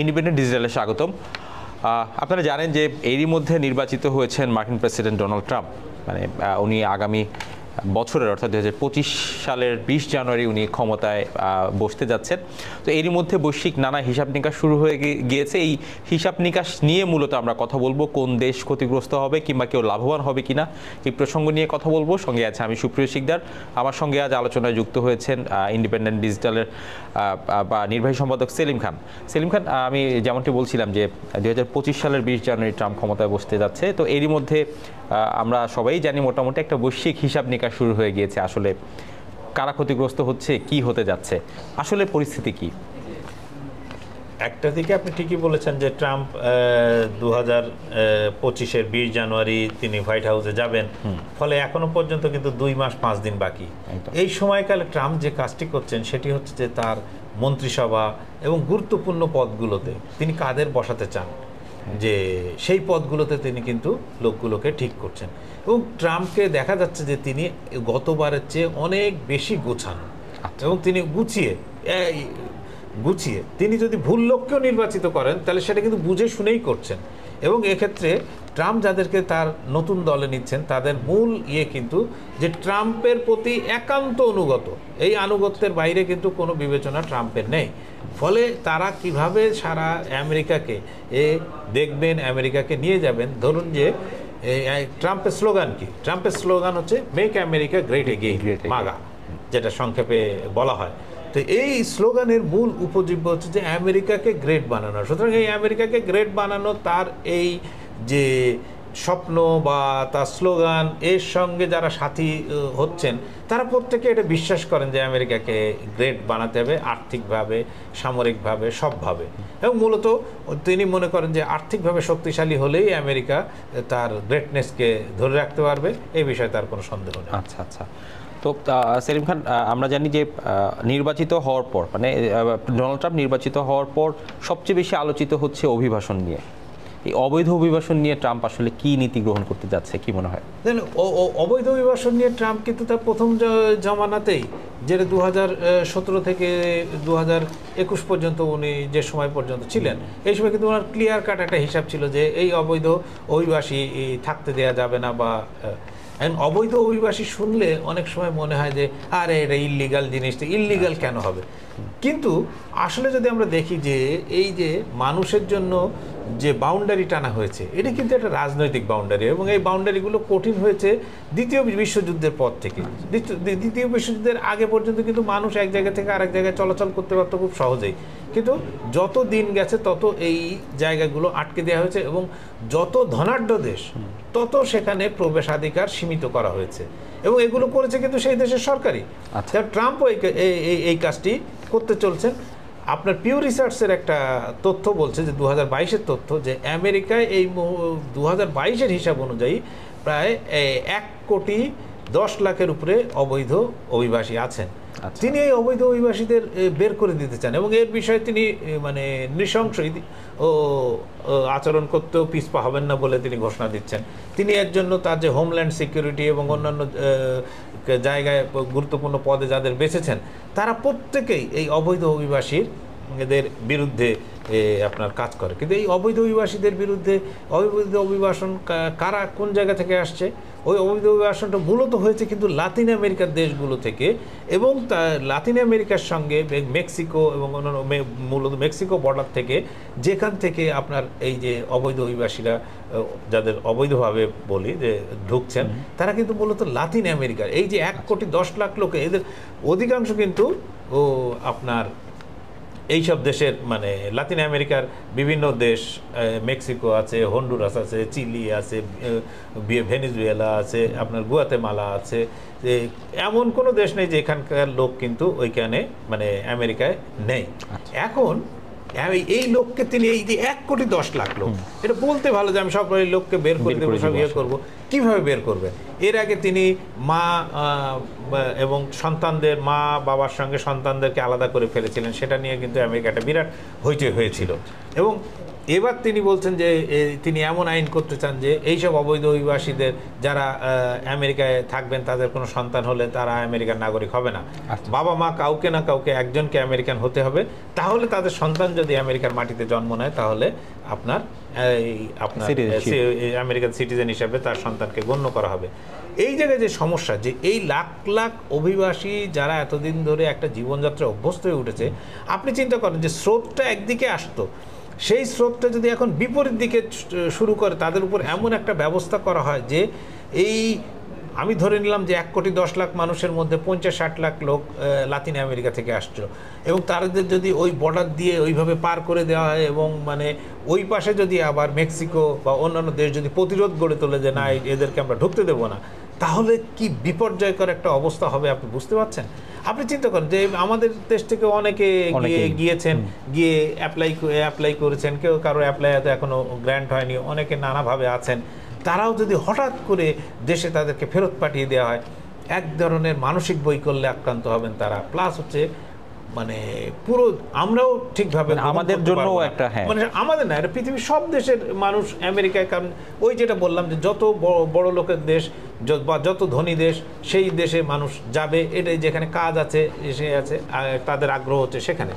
Independent ডিজিটালে স্বাগতম। আপনারা জানেন যে এরই মধ্যে নির্বাচিত হয়েছেন মার্কিন প্রেসিডেন্ট ডোনাল্ড ট্রাম্প। মানে উনি আগামী বছরের অর্থাৎ 2025 সালের 20 জানুয়ারি উনি ক্ষমতায় বসতে যাচ্ছেন। তো এরই মধ্যে বৈশ্বিক নানা হিসাব নিকাশ শুরু হয়ে গিয়েছে। এই হিসাব নিকাশ নিয়ে মূলত আমরা কথা বলবো, কোন দেশ ক্ষতিগ্রস্ত হবে কিংবা কেউ লাভবান হবে কিনা এই প্রসঙ্গ নিয়ে কথা বলবো। সঙ্গে আছে আমি সুপ্রিয় শিকদার। আমার সঙ্গে আজ আলোচনায় যুক্ত হয়েছেন ইন্ডিপেন্ডেন্ট ডিজিটালের বা নির্বাহী সম্পাদক সেলিম খান। সেলিম খান, আমি যেমনটি বলছিলাম যে 2025 সালের 20 জানুয়ারি ট্রাম্প ক্ষমতায় বসতে যাচ্ছে। তো এরই মধ্যে আমরা সবাই জানি মোটামুটি একটা বৈশ্বিক হিসাব নিকাশ শুরু হয়ে গিয়েছে। আসলে কারা ক্ষতিগ্রস্ত হচ্ছে, কি হতে যাচ্ছে, আসলে পরিস্থিতি কি? একটা দিকে আপনি ঠিকই বলেছেন যে ট্রাম্প 2025-এর 20 জানুয়ারি তিনি হোয়াইট হাউসে যাবেন, ফলে এখনো পর্যন্ত কিন্তু 2 মাস 5 দিন বাকি। এই সময়কালে ট্রাম্প যে কাজটি করছেন সেটি হচ্ছে যে তার মন্ত্রিসভা এবং গুরুত্বপূর্ণ পদগুলোতে তিনি কাদের বসাতে চান, যে সেই পদগুলোতে তিনি কিন্তু লোকগুলোকে ঠিক করছেন। এবং ট্রাম্পকে দেখা যাচ্ছে যে তিনি গতবারের চেয়ে অনেক বেশি গোছান এবং তিনি গুছিয়ে তিনি যদি ভুল লোককেও নির্বাচিত করেন তাহলে সেটা কিন্তু বুঝে শুনেই করছেন। এবং এক্ষেত্রে ট্রাম্প যাদেরকে তার নতুন দলে নিচ্ছেন তাদের মূল কিন্তু যে ট্রাম্পের প্রতি একান্ত অনুগত, এই আনুগত্যের বাইরে কিন্তু কোনো বিবেচনা ট্রাম্পের নেই। ফলে তারা কিভাবে সারা আমেরিকাকে দেখবেন, আমেরিকাকে নিয়ে যাবেন। ধরুন যে ট্রাম্পের স্লোগান কি? ট্রাম্পের স্লোগান হচ্ছে মেক আমেরিকা গ্রেট এগেইন, মাগা, যেটা সংক্ষেপে বলা হয়। তো এই স্লোগানের মূল উপজীব্য হচ্ছে যে আমেরিকাকে গ্রেট বানানো। সুতরাং এই আমেরিকাকে গ্রেট বানানো তার এই যে স্বপ্ন বা তার স্লোগান, এর সঙ্গে যারা সাথী হচ্ছেন তারা প্রত্যেকে এটা বিশ্বাস করেন যে আমেরিকাকে গ্রেট বানাতে হবে, আর্থিকভাবে, সামরিকভাবে, সবভাবে। এবং মূলত তিনি মনে করেন যে আর্থিকভাবে শক্তিশালী হলেই আমেরিকা তার গ্রেটনেসকে ধরে রাখতে পারবে, এই বিষয়ে তার কোনো সন্দেহ নেই। আচ্ছা আচ্ছা। তো সেলিম খান, আমরা জানি যে নির্বাচিত হওয়ার পর, মানে ডোনাল্ড ট্রাম্প নির্বাচিত হওয়ার পর সবচেয়ে বেশি আলোচিত হচ্ছে অভিবাসন নিয়ে। এই অবৈধ অভিবাসন নিয়ে ট্রাম্প আসলে কি নীতি গ্রহণ করতে যাচ্ছে, কি মনে হয়? অবৈধ অভিবাসন নিয়ে ট্রাম্প কিন্তু তার প্রথম জমানাতেই, যেটা 2017 থেকে 2021 পর্যন্ত উনি যে সময় পর্যন্ত ছিলেন, এই সময় কিন্তু ওনার ক্লিয়ার কাট একটা হিসাব ছিল যে এই অবৈধ অভিবাসী থাকতে দেওয়া যাবে না। বা অবৈধ অভিবাসী শুনলে অনেক সময় মনে হয় যে আরে এটা ইল্লিগাল জিনিসটা, ইল্লিগাল কেন হবে? কিন্তু আসলে যদি আমরা দেখি যে এই যে মানুষের জন্য যে বাউন্ডারি টানা হয়েছে, এটা কিন্তু একটা রাজনৈতিক বাউন্ডারি, এবং এই বাউন্ডারিগুলো কঠিন হয়েছে দ্বিতীয় বিশ্বযুদ্ধের পর থেকে। দ্বিতীয় বিশ্বযুদ্ধের আগে পর্যন্ত কিন্তু মানুষ এক জায়গা থেকে আরেক জায়গায় চলাচল করতে পারতো খুব সহজেই, কিন্তু যত দিন গেছে তত এই জায়গাগুলো আটকে দেওয়া হয়েছে এবং যত ধনাঢ্য দেশ তত সেখানে প্রবেশাধিকার সীমিত করা হয়েছে, এবং এগুলো করেছে কিন্তু সেই দেশের সরকারই। আচ্ছা, ট্রাম্পও এই কাজটি করতে চলছেন। আপনার পিউ রিসার্চের একটা তথ্য বলছে যে 2022-এর তথ্য, যে আমেরিকায় এই 2022-এর হিসাব অনুযায়ী প্রায় 1,10,00,000-এর উপরে অবৈধ অভিবাসী আছেন। তিনি এই অবৈধ অভিবাসীদের বের করে দিতে চান এবং এর বিষয়ে তিনি মানে নৃশংস আচরণ করতেও পিছপা হবেন না বলে তিনি ঘোষণা দিচ্ছেন। তিনি এর জন্য তার যে হোমল্যান্ড সিকিউরিটি এবং অন্যান্য জায়গায় গুরুত্বপূর্ণ পদে যাদের বেছেছেন তারা প্রত্যেকেই এই অবৈধ অভিবাসীদের বিরুদ্ধে আপনার কাজ করে। কিন্তু এই অবৈধ অভিবাসীদের বিরুদ্ধে অবৈধ অভিবাসন কারা, কোন জায়গা থেকে আসছে? ওই অবৈধ অভিবাসনটা মূলত হয়েছে কিন্তু লাতিন আমেরিকার দেশগুলো থেকে, এবং লাতিন আমেরিকার সঙ্গে মেক্সিকো এবং অন্যান্য মূলত মেক্সিকো বর্ডার থেকে, যেখান থেকে আপনার এই যে অবৈধ অভিবাসীরা যাদের অবৈধভাবে বলি যে ঢুকছেন, তারা কিন্তু মূলত লাতিন আমেরিকার এই যে 1,10,00,000 লোকে, এদের অধিকাংশ কিন্তু আপনার এইসব দেশের, মানে লাতিন আমেরিকার বিভিন্ন দেশ, মেক্সিকো আছে, হন্ডুরাস আছে, চিলি আছে, ভেনেজুয়েলা আছে, আপনার গুয়াতেমালা আছে, এমন কোনো দেশ নেই যে এখানকার লোক কিন্তু ওইখানে মানে আমেরিকায় নেই। এখন এই লোককে তিনি এই যে 1,10,00,000 লোক, এটা বলতে ভালো যে আমি সব এই লোককে বের করে দেবো, সব ইয়ে করবো, কীভাবে বের করবেন? এর আগে তিনি মা এবং সন্তানদের, মা বাবার সঙ্গে সন্তানদেরকে আলাদা করে ফেলেছিলেন, সেটা নিয়ে কিন্তু আমেরিকাটা বিরাট হইচই হয়েছিল। এবং এবার তিনি বলছেন যে তিনি এমন আইন করতে চান যে এইসব অবৈধ অভিবাসীদের যারা আমেরিকায় থাকবেন তাদের কোনো সন্তান হলে তারা আমেরিকার নাগরিক হবে না। বাবা মা কাউকে না কাউকে একজনকে আমেরিকান হতে হবে, তাহলে তাদের সন্তান যদি আমেরিকার মাটিতে জন্ম নেয় তাহলে আপনার আমেরিকান সিটিজেন হিসেবে তার সন্তানকে গণ্য করা হবে। এই জায়গায় যে সমস্যা, যে এই লাখ লাখ অভিবাসী যারা এতদিন ধরে একটা জীবনযাত্রা অভ্যস্ত হয়ে উঠেছে, আপনি চিন্তা করেন যে স্রোতটা একদিকে আসতো, সেই স্রোতটা যদি এখন বিপরীত দিকে শুরু করে, তাদের উপর এমন একটা ব্যবস্থা করা হয় যে এই আমি ধরে নিলাম যে 1,10,00,000 মানুষের মধ্যে 50-60 লাখ লোক লাতিন আমেরিকা থেকে আসছিল, এবং তাদের যদি ওই বর্ডার দিয়ে ওইভাবে পার করে দেওয়া হয় এবং মানে ওই পাশে যদি আবার মেক্সিকো বা অন্যান্য দেশ যদি প্রতিরোধ গড়ে তোলে যে না এদেরকে আমরা ঢুকতে দেবো না, তাহলে কি বিপর্যয়কর একটা অবস্থা হবে আপনি বুঝতে পারছেন। আপনি চিন্তা করেন যে আমাদের দেশ থেকে অনেকে গিয়েছেন, গিয়ে অ্যাপ্লাই করেছেন, কেউ কারো অ্যাপ্লাই হয়তো এখনো গ্র্যান্ট হয়নি, অনেকে নানাভাবে আছেন, তারাও যদি হঠাৎ করে দেশে তাদেরকে ফেরত পাঠিয়ে দেওয়া হয়, এক ধরনের মানসিক বৈকল্যে আক্রান্ত হবেন তারা। প্লাস হচ্ছে মানে পুরো আমরাও ঠিকভাবে আমাদের জন্য একটা মানে আমাদের না, এটা পৃথিবীর সব দেশের মানুষ আমেরিকায়, কারণ ওই যেটা বললাম যে যত বড় লোকের দেশ বা যত ধনী দেশ সেই দেশে মানুষ যাবে, এটাই যেখানে কাজ আছে এসে আছে তাদের আগ্রহ হচ্ছে সেখানে।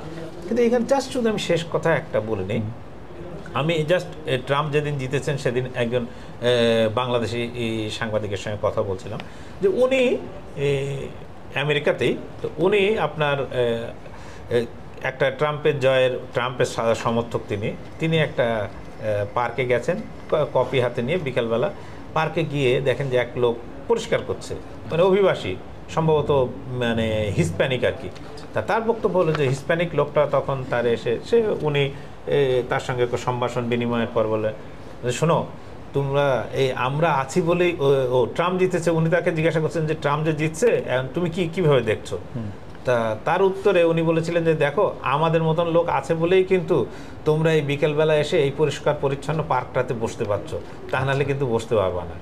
কিন্তু এখানে জাস্ট শুধু আমি শেষ কথা একটা বলে নিই, আমি জাস্ট ট্রাম্প যেদিন জিতেছেন সেদিন একজন বাংলাদেশি সাংবাদিকের সঙ্গে কথা বলছিলাম যে উনি আমেরিকাতেই, তো উনি আপনার একটা ট্রাম্পের সমর্থক, তিনি একটা পার্কে গেছেন কফি হাতে নিয়ে, বিকালবেলা পার্কে গিয়ে দেখেন যে এক লোক পরিষ্কার করছে, মানে অভিবাসী, সম্ভবত মানে হিসপ্যানিক আর কি। তার বক্তব্য হলো যে হিসপ্যানিক লোকটা তখন তার উনি তার সঙ্গে সম্ভাষণ বিনিময়ের পর বলে, শোনো তোমরা আমরা আছি বলেই ট্রাম্প জিতেছে। উনি তাকে জিজ্ঞাসা করছেন যে ট্রাম্প যে জিতছে তুমি কিভাবে দেখছো, তা তার উত্তরে উনি বলেছিলেন যে দেখো আমাদের মতন লোক আছে বলেই কিন্তু তোমরা এই বিকেলবেলা এসে এই পরিষ্কার পরিচ্ছন্ন পার্কটাতে বসতে পারছো, তা নাহলে কিন্তু বসতে পারবা না।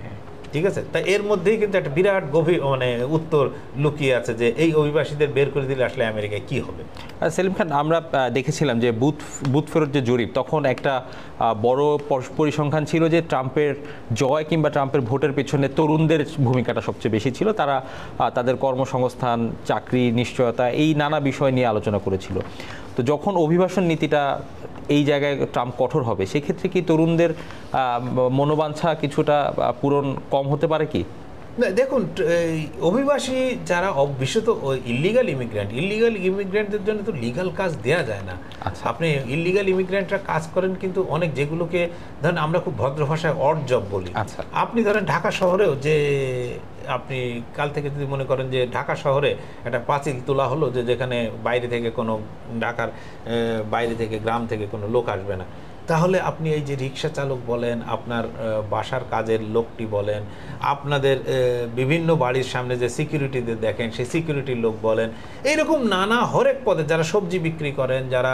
ঠিক আছে, তা এর মধ্যেই কিন্তু একটা বিরাট গভীর মানে উত্তর লুকিয়ে আছে যে এই অভিবাসীদের বের করে দিলে আসলে আমেরিকায় কি হবে। সেলিম খান, আমরা দেখেছিলাম যে বুথ ফেরত যে জরিপ, তখন একটা বড় পরিসংখ্যান ছিল যে ট্রাম্পের জয় কিংবা ট্রাম্পের ভোটের পেছনে তরুণদের ভূমিকাটা সবচেয়ে বেশি ছিল। তারা তাদের কর্মসংস্থান, চাকরি নিশ্চয়তা, এই নানা বিষয় নিয়ে আলোচনা করেছিল। তো যখন অভিবাসন নীতিটা এই জায়গায় ট্রাম্প কঠোর হবে, সেক্ষেত্রে কি তরুণদের মনোবাঞ্ছা কিছুটা পূরণ কম হতে পারে কি? না দেখুন, অভিবাসী যারা বিশেষত ইলিগাল ইমিগ্রেন্টদের জন্য তো লিগাল কাজ দেয়া যায় না। আপনি ইলিগাল ইমিগ্রেন্টরা কাজ করেন কিন্তু অনেক, যেগুলোকে ধরেন আমরা খুব ভদ্র ভাষায় অড জব বলি। আপনি ধরেন ঢাকা শহরেও যে আপনি কাল থেকে যদি মনে করেন যে ঢাকা শহরে একটা পাঁচিল তোলা হলো যে যেখানে বাইরে থেকে কোনো ঢাকার বাইরে থেকে গ্রাম থেকে কোনো লোক আসবে না, তাহলে আপনি এই যে রিক্সা চালক বলেন, আপনার বাসার কাজের লোকটি বলেন, আপনাদের বিভিন্ন বাড়ির সামনে যে সিকিউরিটিদের দেখেন সেই সিকিউরিটির লোক বলেন, এইরকম নানা হরেক পদে যারা সবজি বিক্রি করেন, যারা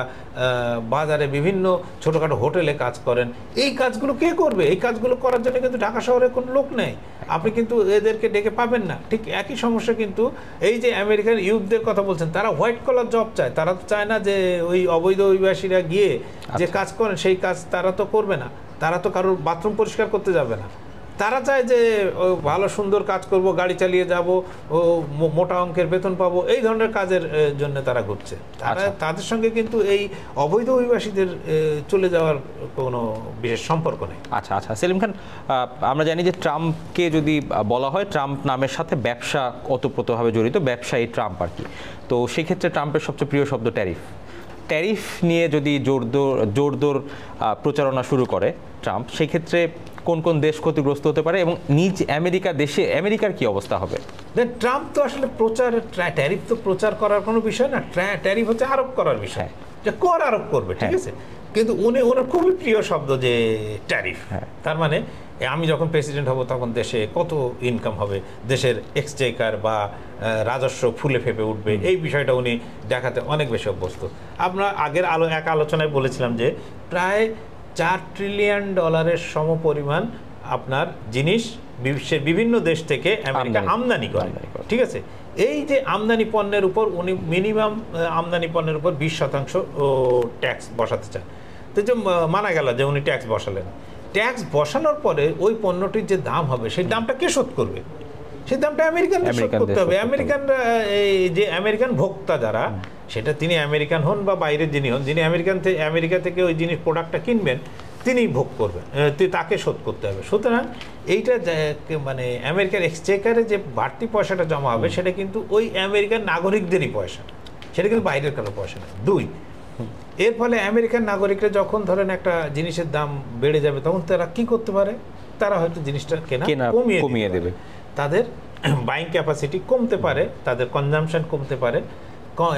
বাজারে বিভিন্ন ছোটোখাটো হোটেলে কাজ করেন, এই কাজগুলো কে করবে? এই কাজগুলো করার জন্য কিন্তু ঢাকা শহরে কোনো লোক নেই, আপনি কিন্তু এদেরকে ডেকে পাবেন না। ঠিক একই সমস্যা কিন্তু এই যে আমেরিকান ইউথদের কথা বলছেন, তারা হোয়াইট কলার জব চায়, তারা তো চায় না যে ওই অবৈধ অভিবাসীরা গিয়ে যে কাজ করেন সেই কাজ তারা তো করবে না, তারা তো কারোর বাথরুম পরিষ্কার করতে যাবে না, তারা চায় যে ভালো সুন্দর কাজ করব, গাড়ি চালিয়ে যাব, ও মোটা অঙ্কের বেতন পাবো, এই ধরনের কাজের জন্য তারা ঘুরছে। তাদের সঙ্গে কিন্তু এই অবৈধ অভিবাসীদের চলে যাওয়ার কোনো বিশেষ সম্পর্ক নেই। আচ্ছা, সেলিম খান, আমরা জানি যে ট্রাম্পকে যদি বলা হয়, ট্রাম্প নামের সাথে ব্যবসা ওতপ্রোতভাবে জড়িত, ব্যবসায়ী ট্রাম্প আর কি। তো সেক্ষেত্রে ট্রাম্পের সবচেয়ে প্রিয় শব্দ ট্যারিফ নিয়ে যদি জোরদার প্রচারণা শুরু করে ট্রাম্প, সেক্ষেত্রে কোন কোন দেশ ক্ষতিগ্রস্ত হতে পারে এবং নিজ আমেরিকার কি অবস্থা হবে? ট্রাম্প তো আসলে ট্যারিফ তো প্রচার করার কোনো বিষয় না, ট্যারিফ হচ্ছে আরোপ করার বিষয়, যে কর আরোপ করবে, ঠিক আছে। কিন্তু ওনার খুবই প্রিয় শব্দ যে ট্যারিফ। তার মানে আমি যখন প্রেসিডেন্ট হব তখন দেশে কত ইনকাম হবে, দেশের এক্সচেকার বা রাজস্ব ফুলে ফেপে উঠবে, এই বিষয়টা উনি দেখাতে অনেক বেশি অভ্যস্ত। আমরা আগের এক আলোচনায় বলেছিলাম যে প্রায় $4 ট্রিলিয়ন সমপরিমাণ আপনার জিনিস বিশ্বের বিভিন্ন দেশ থেকে আমেরিকা আমদানি করে, ঠিক আছে। এই যে আমদানি পণ্যের উপর উনি মিনিমাম আমদানি পণ্যের উপর 20% ট্যাক্স বসাতে চান। তো যে মানা গেল যে উনি ট্যাক্স বসালেন, ট্যাক্স বসানোর পরে ওই পণ্যটির যে দাম হবে সেই দামটা কে শোধ করবে? সেই দামটা আমেরিকানদের শোধ করতে হবে। আমেরিকানরা, এই যে আমেরিকান ভোক্তা যারা, সেটা তিনি আমেরিকান হন বা বাইরের যিনি হন, যিনি আমেরিকা থেকে ওই জিনিস প্রোডাক্টটা কিনবেন তিনি ভোগ করবেন, তাকে শোধ করতে হবে। সুতরাং এইটা মানে আমেরিকার এক্সচেকারে যে বাড়তি পয়সাটা জমা হবে সেটা কিন্তু ওই আমেরিকান নাগরিকদেরই পয়সা, সেটা কিন্তু বাইরের কারো পয়সা না। দুই, এর ফলে আমেরিকান নাগরিকরা যখন ধরেন একটা জিনিসের দাম বেড়ে যাবে তখন তারা কি করতে পারে? তারা হয়তো জিনিসটা কেনা কমিয়ে দেবে, তাদের বাইং ক্যাপাসিটি কমতে পারে, তাদের কনজামশন কমতে পারে।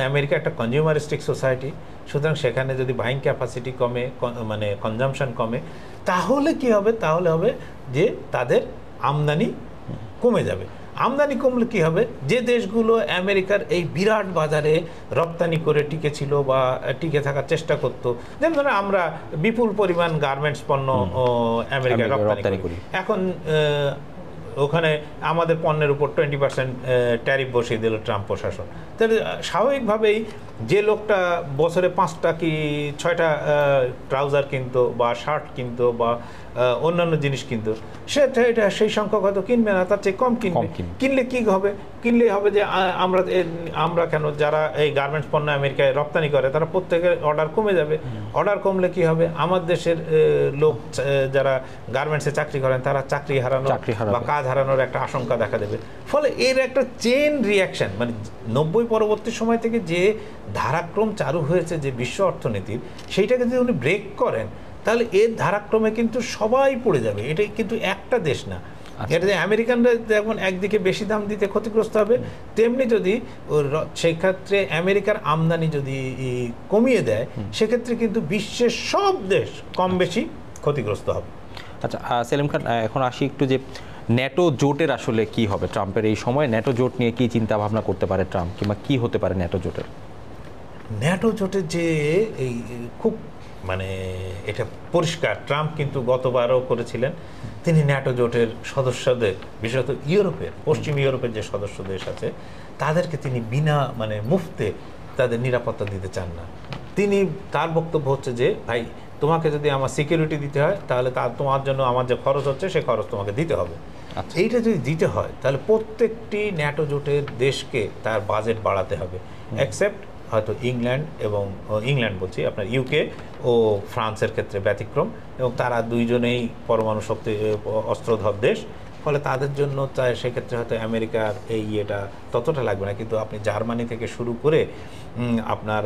আমেরিকা একটা কনজিউমারিস্টিক সোসাইটি, সুতরাং সেখানে যদি বাইং ক্যাপাসিটি কমে, মানে কনজামশন কমে, তাহলে কি হবে? তাহলে হবে যে তাদের আমদানি কমে যাবে। আমদানি কমলে কি হবে? যে দেশগুলো আমেরিকার এই বিরাট বাজারে রপ্তানি করে টিকেছিল বা টিকে থাকার চেষ্টা করতো, যেমন ধরো আমরা বিপুল পরিমাণ গার্মেন্টস পণ্য আমেরিকায় রপ্তানি করি, এখন ওখানে আমাদের পণ্যের উপর 20% ট্যারিফ বসিয়ে দিল ট্রাম্প প্রশাসন। তাহলে স্বাভাবিকভাবেই যে লোকটা বছরে 5টা কি 6টা ট্রাউজার কিনতো বা শার্ট কিনতো বা অন্যান্য জিনিস কিনতো, এটা সেই সংখ্যক হয়তো কিনবে না, তার চেয়ে কম কিনবে। কিনলে কি হবে? কিনলে হবে যে আমরা কেন, যারা এই গার্মেন্টস পণ্য আমেরিকায় রপ্তানি করে তারা প্রত্যেকের অর্ডার কমে যাবে। অর্ডার কমলে কি হবে? আমার দেশের লোক যারা গার্মেন্টসে চাকরি করেন তারা চাকরি হারানো বা কাজ হারানোর একটা আশঙ্কা দেখা দেবে। ফলে এর একটা চেইন রিয়াকশন, মানে 90 পরবর্তী সময় থেকে যে ধারাক্রম চালু হয়েছে যে বিশ্ব অর্থনীতির, সেইটাকে যদি উনি ব্রেক করেন তাহলে এর ধারাক্রমে কিন্তু সবাই পড়ে যাবে। এটাই কিন্তু একটা দেশ না, এটা যে আমেরিকানরা যেমন একদিকে বেশি দাম দিতে ক্ষতিগ্রস্ত হবে, তেমনি যদি সেই ক্ষেত্রে আমেরিকার আমদানি যদি কমিয়ে দেয় সেক্ষেত্রে কিন্তু বিশ্বের সব দেশ কম বেশি ক্ষতিগ্রস্ত হবে। আচ্ছা সেলিম খান, এখন আসি একটু যে ন্যাটো জোটের আসলে কি হবে ট্রাম্পের এই সময়? ন্যাটো জোট নিয়ে কি চিন্তা ভাবনা করতে পারে ট্রাম্প, কিংবা কি হতে পারে ন্যাটো জোটের? ন্যাটো জোটের যে এই খুব মানে এটা পরিষ্কার, ট্রাম্প কিন্তু গতবারও করেছিলেন, তিনি ন্যাটো জোটের সদস্যদের, বিশেষত ইউরোপের, পশ্চিম ইউরোপের যে সদস্য দেশ আছে তাদেরকে তিনি বিনা মানে মুফতে তাদের নিরাপত্তা দিতে চান না। তার বক্তব্য হচ্ছে যে ভাই, তোমাকে যদি আমার সিকিউরিটি দিতে হয় তাহলে তোমার জন্য আমার যে খরচ হচ্ছে সেই খরচ তোমাকে দিতে হবে। এইটা যদি দিতে হয় তাহলে প্রত্যেকটি ন্যাটো জোটের দেশকে তার বাজেট বাড়াতে হবে, এক্সেপ্ট হয়তো ইংল্যান্ড বলছি, আপনার ইউকে ও ফ্রান্সের ক্ষেত্রে ব্যতিক্রম, এবং তারা দুইজনেই পরমাণু শক্তি অস্ত্রধর দেশ। ফলে তাদের জন্য সেক্ষেত্রে হয়তো আমেরিকার এই ইয়েটা ততটা লাগবে না। কিন্তু আপনি জার্মানি থেকে শুরু করে আপনার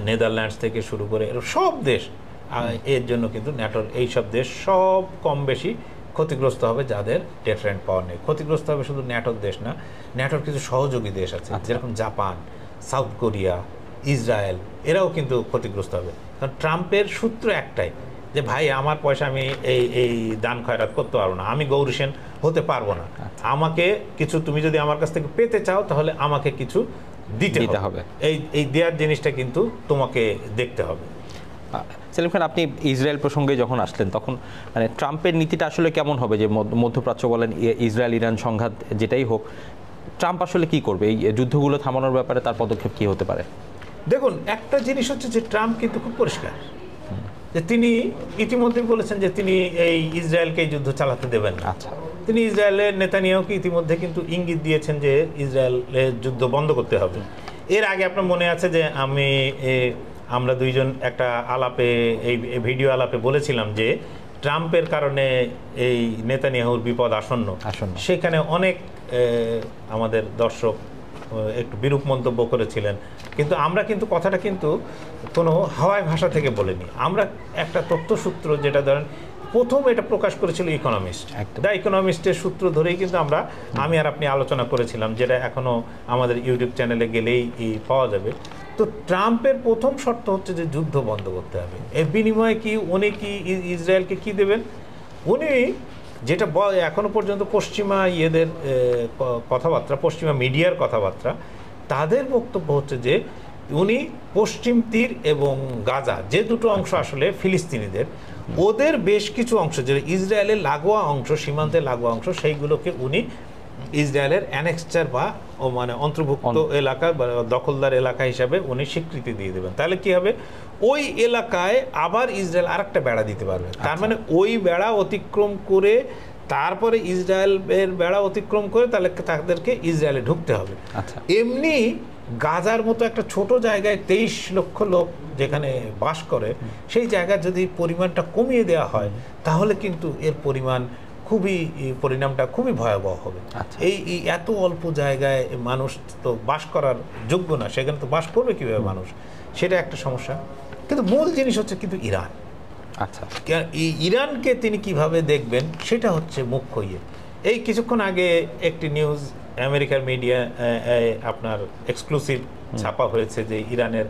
নেদারল্যান্ডস থেকে শুরু করে সব দেশ, এর জন্য কিন্তু ন্যাটোর এইসব দেশ সব কম বেশি ক্ষতিগ্রস্ত হবে, যাদের ডেটারেন্ট পাওয়ার নেই। ক্ষতিগ্রস্ত হবে শুধু ন্যাটোর দেশ না, ন্যাটোর কিছু সহযোগী দেশ আছে, যেরকম জাপান, সাউথ কোরিয়া, ইসরায়েল, এরাও কিন্তু ক্ষতিগ্রস্ত হবে। কারণ ট্রাম্পের সূত্র একটাই যে ভাই, আমার পয়সা আমি এই দান খয়রাত করতে পারবো না, আমি গৌরী সেন হতে পারবো না, আমাকে কিছু, তুমি যদি আমার কাছ থেকে পেতে চাও তাহলে আমাকে কিছু দিতে হবে, এই দেওয়ার জিনিসটা কিন্তু তোমাকে দেখতে হবে। সেলিম খান, আপনি ইসরায়েল প্রসঙ্গে যখন আসলেন তখন মানে ট্রাম্পের নীতিটা আসলে কেমন হবে? যে মধ্যপ্রাচ্য বলেন, ইসরায়েল ইরান সংঘাত যেটাই হোক, ট্রাম্প আসলে কি করবে? এই যুদ্ধগুলো থামানোর ব্যাপারে তার পদক্ষেপ কি হতে পারে? দেখুন, একটা জিনিস হচ্ছে যে ট্রাম্প কিন্তু খুব পরিষ্কার যে তিনি ইতিমধ্যে বলেছেন যে তিনি এই ইসরায়েলকে এই যুদ্ধ চালাতে দেবেন না। আচ্ছা, তিনি ইসরায়েলের নেতানিয়াহুকে ইতিমধ্যে কিন্তু ইঙ্গিত দিয়েছেন যে ইসরায়েলের যুদ্ধ বন্ধ করতে হবে। এর আগে আপনার মনে আছে যে আমরা দুইজন একটা আলাপে, এই ভিডিও আলাপে বলেছিলাম যে ট্রাম্পের কারণে এই নেতানিয়াহুর বিপদ আসন্ন। সেখানে অনেক আমাদের দর্শক একটু বিরূপ মন্তব্য করেছিলেন, কিন্তু আমরা কিন্তু কথাটা কিন্তু কোনো হাওয়াই ভাষা থেকে বলিনি। আমরা একটা তথ্যসূত্র, যেটা ধরেন প্রথম এটা প্রকাশ করেছিল ইকোনমিস্ট, দ্য ইকোনমিস্টের সূত্র ধরেই কিন্তু আমি আর আপনি আলোচনা করেছিলাম, যেটা এখনও আমাদের ইউটিউব চ্যানেলে গেলেই পাওয়া যাবে। তো ট্রাম্পের প্রথম শর্ত হচ্ছে যে যুদ্ধ বন্ধ করতে হবে। এর বিনিময়ে কি উনি কি ইসরায়েলকে কি দেবেন? উনি যেটা এখনো পর্যন্ত পশ্চিমা ইয়েদের কথাবার্তা, পশ্চিমা মিডিয়ার কথাবার্তা, তাদের বক্তব্য হচ্ছে যে উনি পশ্চিম তীর এবং গাজা, যে দুটো অংশ আসলে ফিলিস্তিনিদের, ওদের বেশ কিছু অংশ, যে ইসরায়েলের লাগোয়া অংশ, সীমান্তের লাগোয়া অংশ, সেইগুলোকে উনি ইসরায়েলের অ্যানেক্সচার বা মানে অন্তর্ভুক্ত এলাকা বা দখলদার এলাকা হিসাবে উনি স্বীকৃতি দিয়ে দেবেন। তাহলে কি হবে, ওই এলাকায় আবার ইসরায়েল আরেকটা বেড়া দিতে পারবে। তার মানে ওই বেড়া অতিক্রম করে তারপরে ইসরায়েলের বেড়া অতিক্রম করে তাহলে তাদেরকে ইসরায়েলে ঢুকতে হবে। এমনি গাজার মতো একটা ছোট জায়গায় 23 লক্ষ লোক যেখানে বাস করে, সেই জায়গার যদি পরিমাণটা কমিয়ে দেওয়া হয় তাহলে কিন্তু এর পরিণামটা খুবই ভয়াবহ হবে। এই এত অল্প জায়গায় মানুষ তো বাস করার যোগ্য না, সেখানে তো বাস করবে কিভাবে মানুষ, সেটা একটা সমস্যা। কিন্তু মূল জিনিস হচ্ছে কিন্তু ইরান। ইরানকে তিনি কিভাবে দেখবেন সেটা হচ্ছে মুখ্য ইয়ে। এই কিছুক্ষণ আগে একটি নিউজ আমেরিকার মিডিয়া আপনার এক্সক্লুসিভ ছাপা হয়েছে যে ইরানের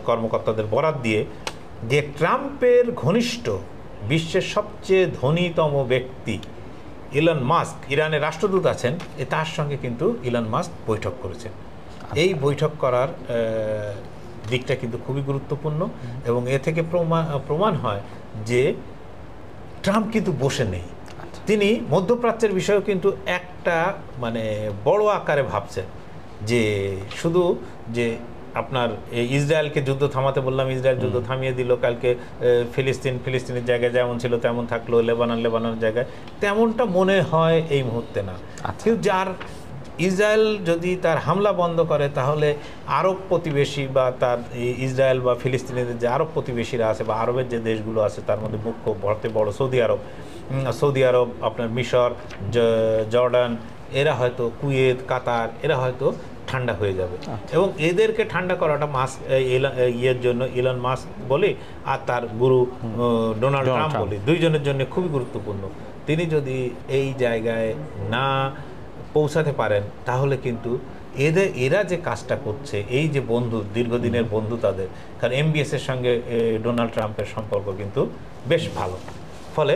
কর্মকর্তাদের বরাত দিয়ে যে ট্রাম্পের ঘনিষ্ঠ বিশ্বের সবচেয়ে ধনীতম ব্যক্তি ইলন মাস্ক, ইরানের রাষ্ট্রদূত আছেন, তার সঙ্গে কিন্তু ইলন মাস্ক বৈঠক করেছেন। এই বৈঠক করার দিকটা কিন্তু খুবই গুরুত্বপূর্ণ এবং এ থেকে প্রমাণ হয় যে ট্রাম্প কিন্তু বসে নেই। তিনি মধ্যপ্রাচ্যের বিষয়েও কিন্তু একটা মানে বড় আকারে ভাবছেন যে শুধু যে আপনার ইসরায়েলকে যুদ্ধ থামাতে বললাম, ইসরায়েল যুদ্ধ থামিয়ে দিল, কালকে ফিলিস্তিনের জায়গায় যেমন ছিল তেমন থাকলো, লেবাননের জায়গায় তেমনটা মনে হয় এই মুহূর্তে না। কিন্তু যার ইসরায়েল যদি তার হামলা বন্ধ করে তাহলে আরব প্রতিবেশী বা তার ইসরায়েল বা ফিলিস্তিনের যে আরব প্রতিবেশীরা আছে বা আরবের যে দেশগুলো আছে তার মধ্যে মুখ্য বড় সৌদি আরব, আপনার মিশর, জর্ডান, এরা হয়তো কুয়েত, কাতার, এরা হয়তো ঠান্ডা হয়ে যাবে। এবং এদেরকে ঠান্ডা করাটা ইয়ের জন্য ইলন মাস্ক বলি আর তার গুরু ডোনাল্ড ট্রাম্প বলি, দুইজনের জন্য খুবই গুরুত্বপূর্ণ। তিনি যদি এই জায়গায় না পৌঁছাতে পারেন তাহলে কিন্তু এরা যে কাজটা করছে, এই যে বন্ধু, দীর্ঘদিনের বন্ধু তাদের, কারণ MBS এর সঙ্গে ডোনাল্ড ট্রাম্পের সম্পর্ক কিন্তু বেশ ভালো, ফলে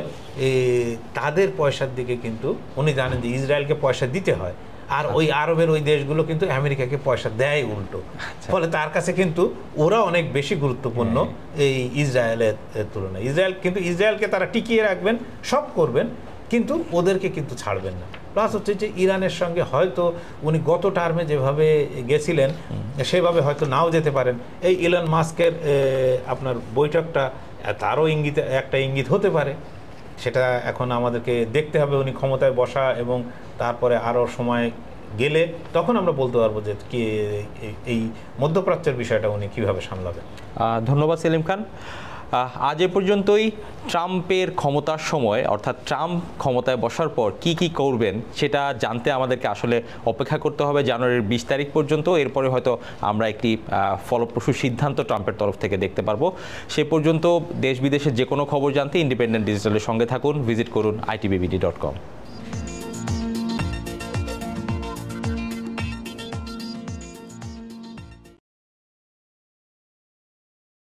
তাদের পয়সার দিকে কিন্তু উনি জানেন যে ইসরায়েলকে পয়সা দিতে হয়, আর ওই আরবের ওই দেশগুলো কিন্তু আমেরিকাকে পয়সা দেয় উল্টো, ফলে তার কাছে কিন্তু ওরা অনেক বেশি গুরুত্বপূর্ণ এই ইসরায়েলের তুলনায়। ইসরায়েলকে তারা টিকিয়ে রাখবেন, সব করবেন, কিন্তু ওদেরকে কিন্তু ছাড়বেন না। প্লাস হচ্ছে যে ইরানের সঙ্গে হয়তো উনি গত টার্মে যেভাবে গেছিলেন সেভাবে হয়তো নাও যেতে পারেন। এই ইলন মাস্কের আপনার বৈঠকটা তারও একটা ইঙ্গিত হতে পারে, সেটা এখন আমাদেরকে দেখতে হবে। উনি ক্ষমতায় বসা এবং তারপরে আরও সময় গেলে তখন আমরা বলতে পারবো যে কি এই মধ্যপ্রাচ্যের বিষয়টা উনি কীভাবে সামলাবেন। ধন্যবাদ সেলিম খান। আজ এ পর্যন্তই। ট্রাম্পের ক্ষমতার সময়, অর্থাৎ ট্রাম্প ক্ষমতায় বসার পর কি কি করবেন সেটা জানতে আমাদেরকে আসলে অপেক্ষা করতে হবে জানুয়ারির 20 তারিখ পর্যন্ত। এরপরে হয়তো আমরা একটি ফলপ্রসূ সিদ্ধান্ত ট্রাম্পের তরফ থেকে দেখতে পারবো। সে পর্যন্ত দেশ বিদেশের যে কোনো খবর জানতে ইন্ডিপেন্ডেন্ট ডিজিটালের সঙ্গে থাকুন, ভিজিট করুন itbbd.com।